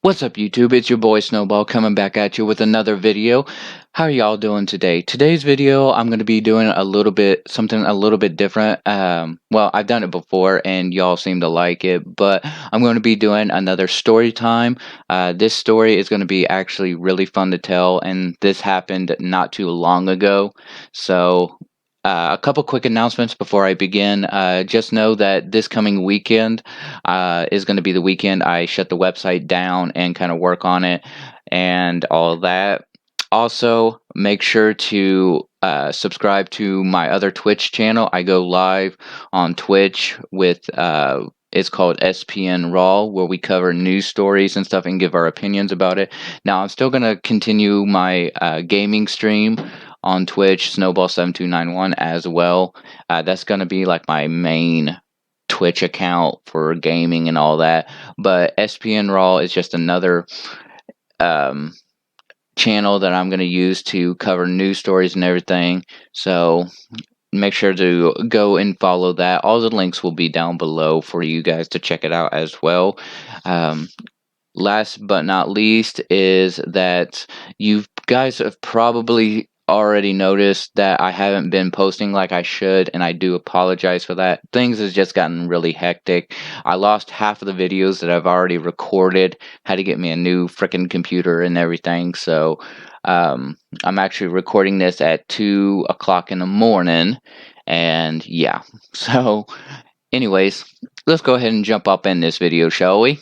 What's up, YouTube? It's your boy Snowball coming back at you with another video. How are y'all doing today? Today's video, I'm going to be doing something a little bit different. Well, I've done it before and y'all seem to like it, but I'm going to be doing another story time. This story is going to be actually really fun to tell, and this happened not too long ago. So a couple quick announcements before I begin. Just know that this coming weekend is going to be the weekend I shut the website down and kind of work on it and all of that. Also, make sure to subscribe to my other Twitch channel. I go live on Twitch with it's called SPN Raw, where we cover news stories and stuff and give our opinions about it. Now, I'm still going to continue my gaming stream on Twitch, Snowball7291 as well. That's going to be like my main Twitch account for gaming and all that. But SPN Raw is just another channel that I'm going to use to cover news stories and everything. So make sure to go and follow that. All the links will be down below for you guys to check it out as well. Last but not least is that you guys have probably already noticed that I haven't been posting like I should, and I do apologize for that. Things has just gotten really hectic. I lost half of the videos that I've already recorded, had to get me a new freaking computer and everything, so I'm actually recording this at 2 o'clock in the morning, and yeah. So anyways, let's go ahead and jump up in this video, shall we?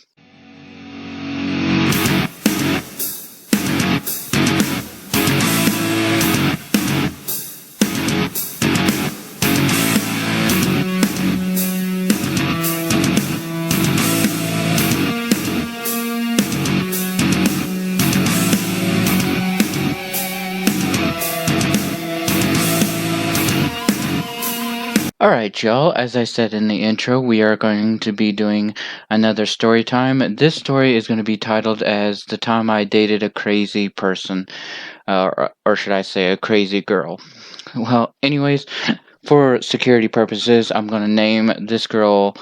Alright, y'all, as I said in the intro, we are going to be doing another story time. This story is going to be titled as The Time I Dated a Crazy Person, or should I say a crazy girl. Well, anyways, for security purposes, I'm going to name this girl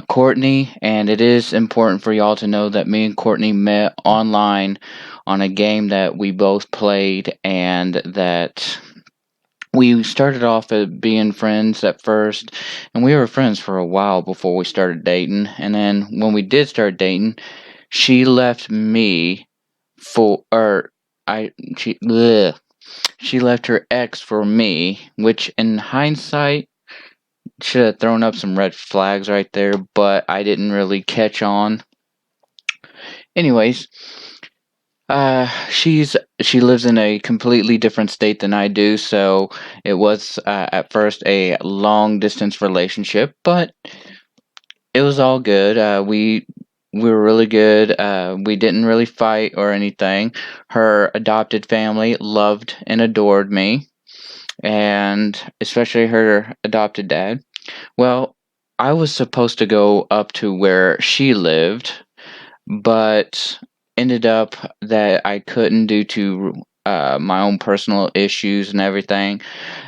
Courtney, and it is important for y'all to know that me and Courtney met online on a game that we both played, and that we started off at being friends at first, and we were friends for a while before we started dating. And then when we did start dating, she left me for, or I, she, bleh, she left her ex for me, which in hindsight should have thrown up some red flags right there, but I didn't really catch on. Anyways, she lives in a completely different state than I do, so it was at first a long distance relationship, but it was all good. We were really good. We didn't really fight or anything. Her adopted family loved and adored me, and especially her adopted dad. Well, I was supposed to go up to where she lived, but ended up that I couldn't due to my own personal issues and everything.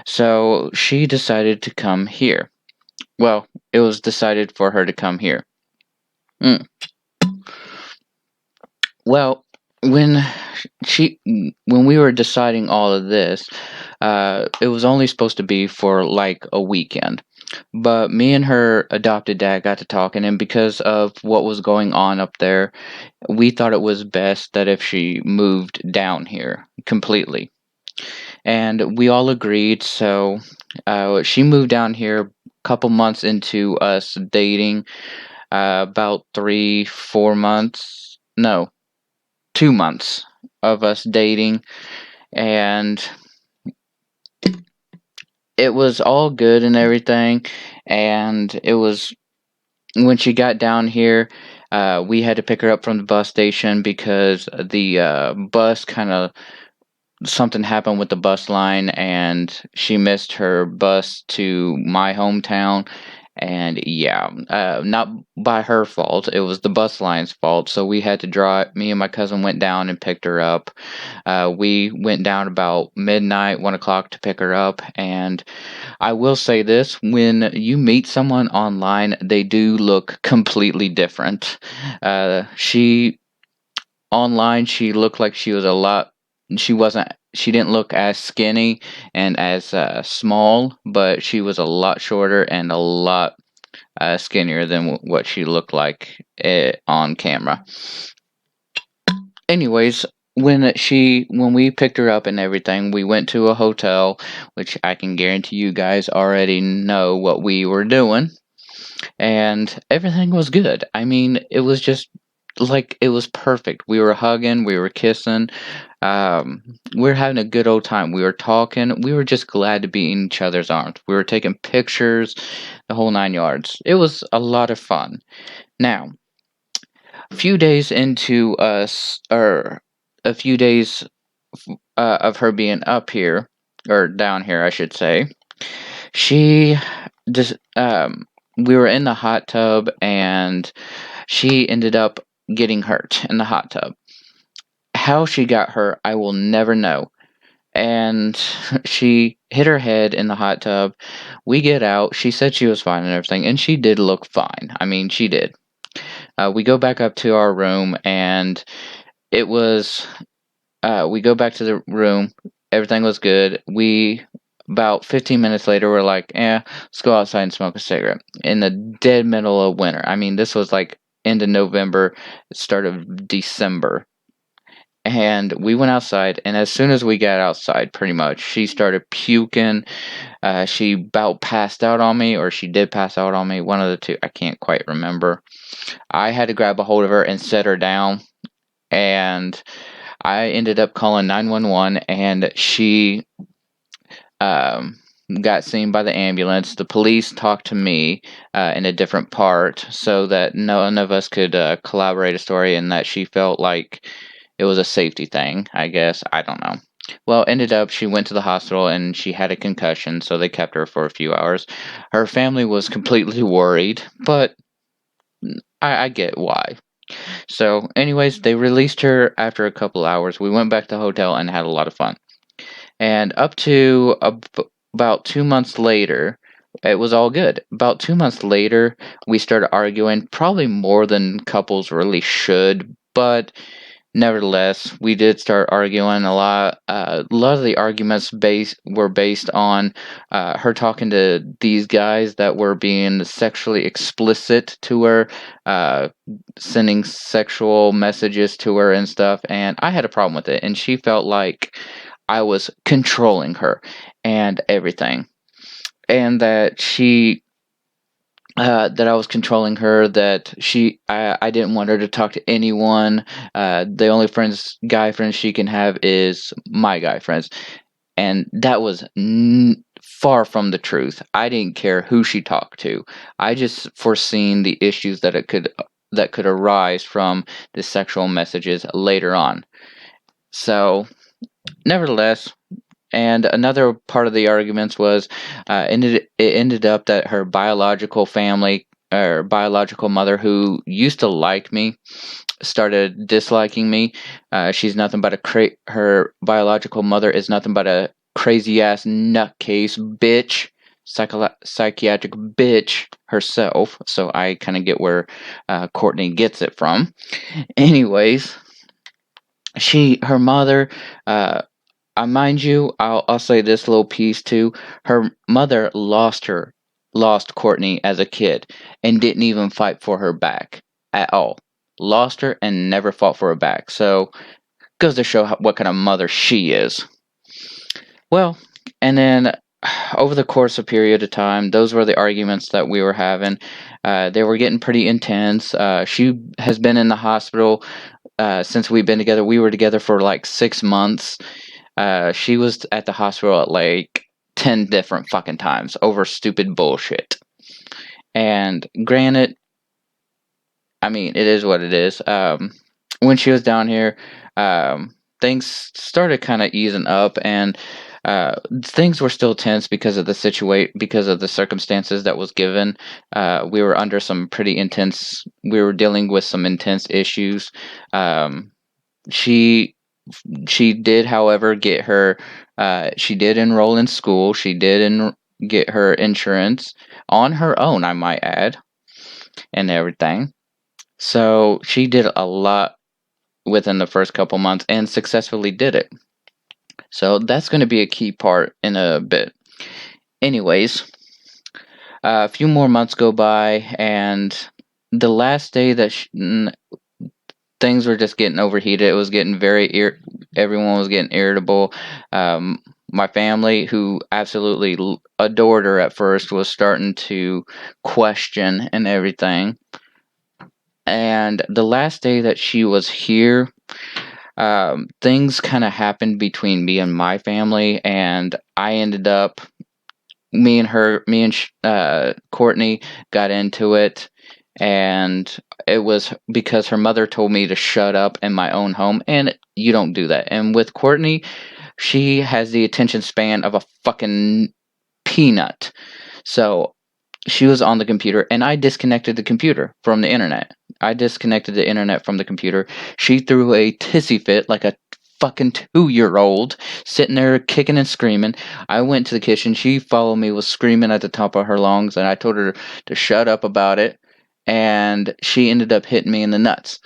So she decided to come here. Well, it was decided for her to come here. Mm. Well, when when we were deciding all of this, it was only supposed to be for like a weekend. But me and her adopted dad got to talking, and because of what was going on up there, we thought it was best that if she moved down here completely. And we all agreed, so she moved down here a couple months into us dating, about 3, 4 months. No, 2 months of us dating, and it was all good and everything. And it was when she got down here, we had to pick her up from the bus station because the bus kind of something happened with the bus line, and she missed her bus to my hometown. And yeah, not by her fault. It was the bus line's fault. So we had to drive. Me and my cousin went down and picked her up. We went down about midnight, 1 o'clock to pick her up. And I will say this: when you meet someone online, they do look completely different. She online she looked like she was a lot. She didn't look as skinny and as small, but she was a lot shorter and a lot skinnier than what she looked like on camera. Anyways, when we picked her up and everything, we went to a hotel, which I can guarantee you guys already know what we were doing, and everything was good. I mean, it was just like it was perfect. We were hugging, we were kissing, we were having a good old time. We were talking. We were just glad to be in each other's arms. We were taking pictures, the whole 9 yards. It was a lot of fun. Now, a few days into us, or a few days of her being up here, or down here, I should say, she just, we were in the hot tub and she ended up getting hurt in the hot tub. How she got hurt, I will never know. And she hit her head in the hot tub. We get out. She said she was fine and everything, and she did look fine. I mean, she did. We go back up to our room, and it was. We go back to the room. Everything was good. We about 15 minutes later, we're like, let's go outside and smoke a cigarette in the dead middle of winter. I mean, this was like end of November, start of December. And we went outside, and as soon as we got outside, pretty much, she started puking. She about passed out on me, or she did pass out on me. One of the two. I can't quite remember. I had to grab a hold of her and set her down, and I ended up calling 911, and she um, got seen by the ambulance. The police talked to me in a different part so that none of us could collaborate a story, and that she felt like it was a safety thing, I guess. I don't know. Well, ended up she went to the hospital and she had a concussion, so they kept her for a few hours. Her family was completely worried, but I get why. So, anyways, they released her after a couple hours. We went back to the hotel and had a lot of fun. And up to about 2 months later, it was all good. About 2 months later, we started arguing, probably more than couples really should, but nevertheless, we did start arguing a lot. A lot of the arguments were based on her talking to these guys that were being sexually explicit to her, uh, sending sexual messages to her and stuff. And I had a problem with it, and she felt like I was controlling her and everything, and that I was controlling her, that I didn't want her to talk to anyone. The only guy friends she can have is my guy friends, and that was far from the truth. I didn't care who she talked to. I just foreseen the issues that could arise from the sexual messages later on. So, nevertheless, and another part of the arguments was it ended up that her biological family, or biological mother, who used to like me, started disliking me. She's nothing but her biological mother is nothing but a crazy ass nutcase bitch, psychiatric bitch herself. So I kind of get where Courtney gets it from. Anyways, her mother, uh, mind you, I'll say this little piece too. Her mother lost Courtney as a kid, and didn't even fight for her back at all. Lost her and never fought for her back. So, goes to show what kind of mother she is. Well, and then over the course of period of time, those were the arguments that we were having. They were getting pretty intense. She has been in the hospital since we've been together. We were together for like 6 months. She was at the hospital at like 10 different fucking times over stupid bullshit. And granted, I mean, it is what it is. When she was down here, things started kind of easing up, and things were still tense because of because of the circumstances that was given. We were under some pretty intense. We were dealing with some intense issues. She she did, however, get her. She did enroll in school. She did get her insurance on her own, I might add, and everything. So she did a lot. within the first couple months and successfully did it. So that's going to be a key part in a bit. Anyways, a few more months go by, and the last day that things were just getting overheated. It was getting everyone was getting irritable. My family, who absolutely adored her at first, was starting to question and everything. And the last day that she was here, things kind of happened between me and my family, and I ended up, me and Courtney got into it, and it was because her mother told me to shut up in my own home, and you don't do that. And with Courtney, she has the attention span of a fucking peanut. So she was on the computer, and I disconnected the computer from the internet. I disconnected the internet from the computer. She threw a tissy fit like a fucking 2-year-old, sitting there kicking and screaming. I went to the kitchen. She followed me, was screaming at the top of her lungs, and I told her to shut up about it. And she ended up hitting me in the nuts.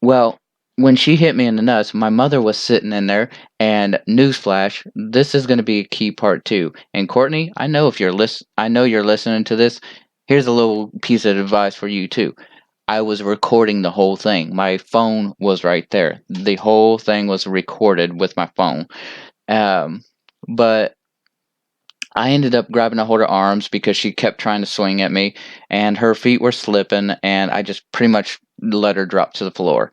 Well, when she hit me in the nuts, my mother was sitting in there, and newsflash, this is going to be a key part too. And Courtney, I know I know you're listening to this. Here's a little piece of advice for you too. I was recording the whole thing. My phone was right there. The whole thing was recorded with my phone. But I ended up grabbing a hold of her arms because she kept trying to swing at me, and her feet were slipping, and I just pretty much let her drop to the floor.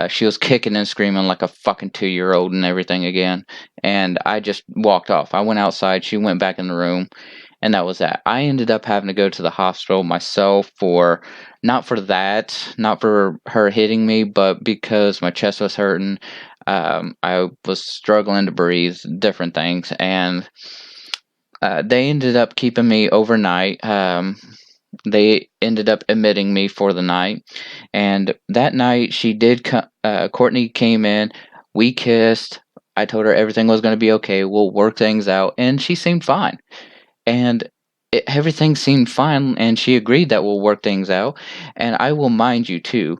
She was kicking and screaming like a fucking 2-year-old and everything again, and I just walked off. I went outside, she went back in the room, and that was that. I ended up having to go to the hospital myself for, not for that, not for her hitting me, but because my chest was hurting. I was struggling to breathe, different things, and they ended up keeping me overnight. They ended up admitting me for the night, and that night she did. Courtney came in. We kissed. I told her everything was going to be okay. We'll work things out, and she seemed fine. And everything seemed fine, and she agreed that we'll work things out. And I will mind you too.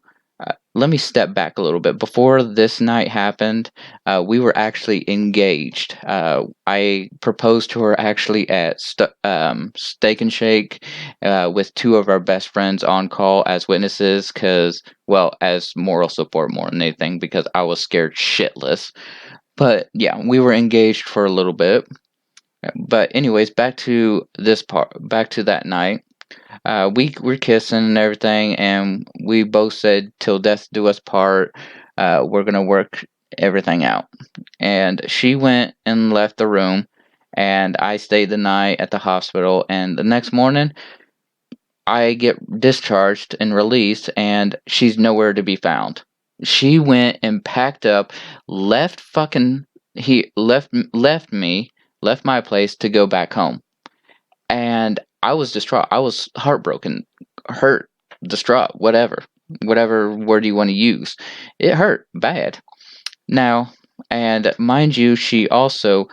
Let me step back a little bit. Before this night happened, we were actually engaged. I proposed to her actually at Steak and Shake with two of our best friends on call as witnesses, as moral support more than anything, because I was scared shitless. But yeah, we were engaged for a little bit. But anyways, back to that night. We were kissing and everything, and we both said, "Till death do us part." We're gonna work everything out. And she went and left the room, and I stayed the night at the hospital. And the next morning, I get discharged and released, and she's nowhere to be found. She went and packed up, left fucking he left me, left my place to go back home. And I was distraught. I was heartbroken, hurt, distraught, whatever word you want to use. It hurt bad. Now, and mind you, she also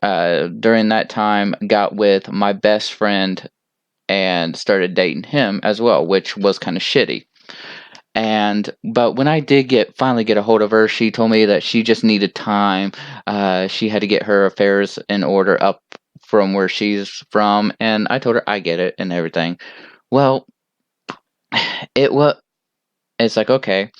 during that time got with my best friend and started dating him as well, which was kind of shitty. And but when I did finally get a hold of her, she told me that she just needed time. She had to get her affairs in order up from where she's from, and I told her I get it and everything. Well, it was. It's like, okay.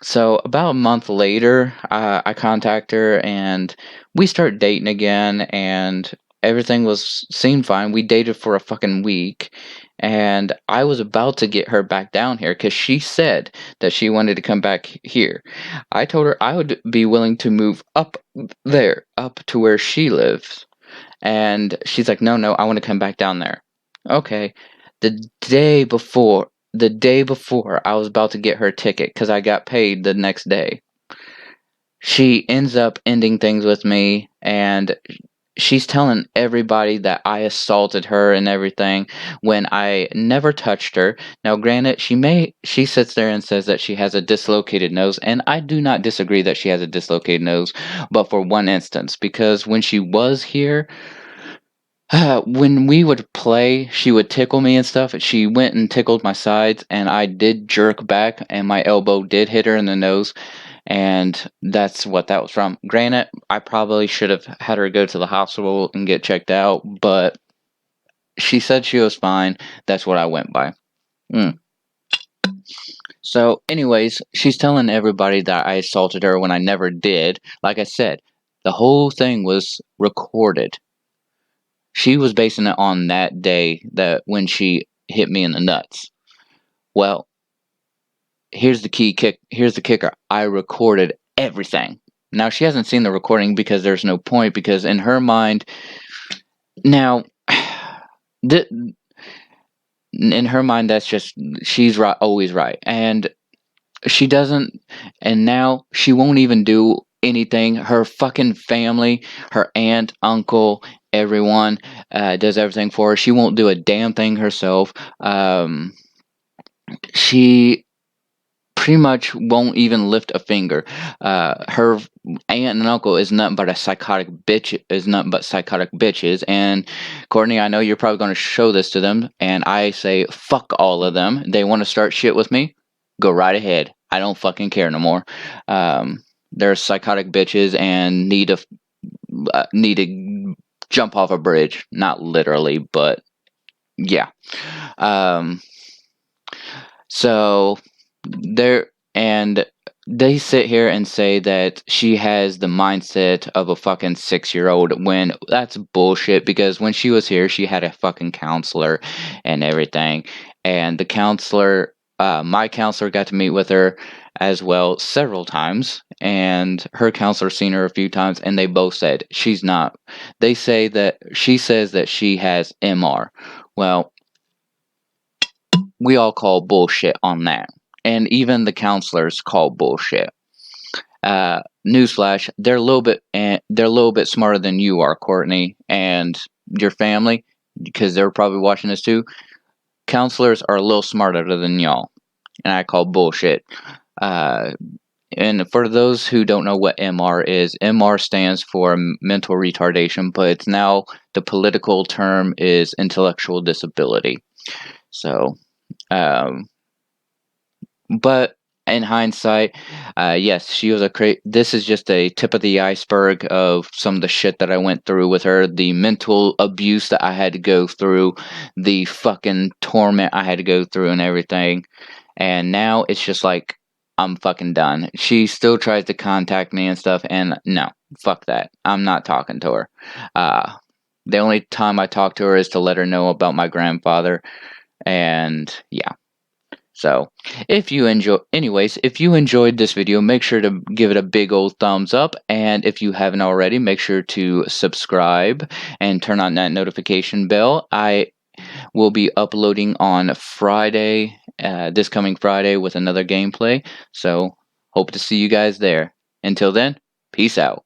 So about a month later, I contact her and we start dating again, and everything seemed fine. We dated for a fucking week, and I was about to get her back down here because she said that she wanted to come back here. I told her I would be willing to move up there, up to where she lives, and she's like, no, I want to come back down there. Okay. The the day before I was about to get her ticket because I got paid the next day, she ends up ending things with me, and she's telling everybody that I assaulted her and everything when I never touched her. Now, granted, she sits there and says that she has a dislocated nose, and I do not disagree that she has a dislocated nose, but for one instance, because when she was here, When we would play, she would tickle me and stuff. She went and tickled my sides, and I did jerk back, and my elbow did hit her in the nose, and that's what that was from. Granted, I probably should have had her go to the hospital and get checked out, but she said she was fine. That's what I went by. So, anyways, she's telling everybody that I assaulted her when I never did. Like I said, the whole thing was recorded. She was basing it on that day that when she hit me in the nuts. Well, here's the kicker. I recorded everything. Now she hasn't seen the recording because there's no point, because in her mind now in her mind that's just, she's right, always right, and she doesn't, and now she won't even do anything. Her fucking family, her aunt, uncle, everyone does everything for her. She won't do a damn thing herself. She pretty much won't even lift a finger. Her aunt and uncle is nothing but a psychotic bitch. Is nothing but psychotic bitches. And Courtney, I know you're probably going to show this to them, and I say fuck all of them. They want to start shit with me, go right ahead. I don't fucking care no more. They're psychotic bitches and need to jump off a bridge. Not literally, but yeah. So there, and they sit here and say that she has the mindset of a fucking 6-year-old, when that's bullshit, because when she was here she had a fucking counselor and everything, and the counselor, my counselor, got to meet with her as well several times, and her counselor seen her a few times, and they both said she's not, they say that she says that she has MR. Well, we all call bullshit on that, and even the counselors call bullshit. Newsflash: they're a little bit smarter than you are, Courtney, and your family, because they're probably watching this too. Counselors are a little smarter than y'all, and I call bullshit. And for those who don't know what MR is, MR stands for mental retardation, but it's now, the political term is intellectual disability. So, but in hindsight, yes, she was this is just a tip of the iceberg of some of the shit that I went through with her, the mental abuse that I had to go through, the fucking torment I had to go through, and everything. And now it's just like, I'm fucking done. She still tries to contact me and stuff, and no, fuck that. I'm not talking to her. The only time I talk to her is to let her know about my grandfather, and yeah. So, if you enjoyed this video, make sure to give it a big old thumbs up. And if you haven't already, make sure to subscribe and turn on that notification bell. I will be uploading on Friday, this coming Friday, with another gameplay. So, hope to see you guys there. Until then, peace out.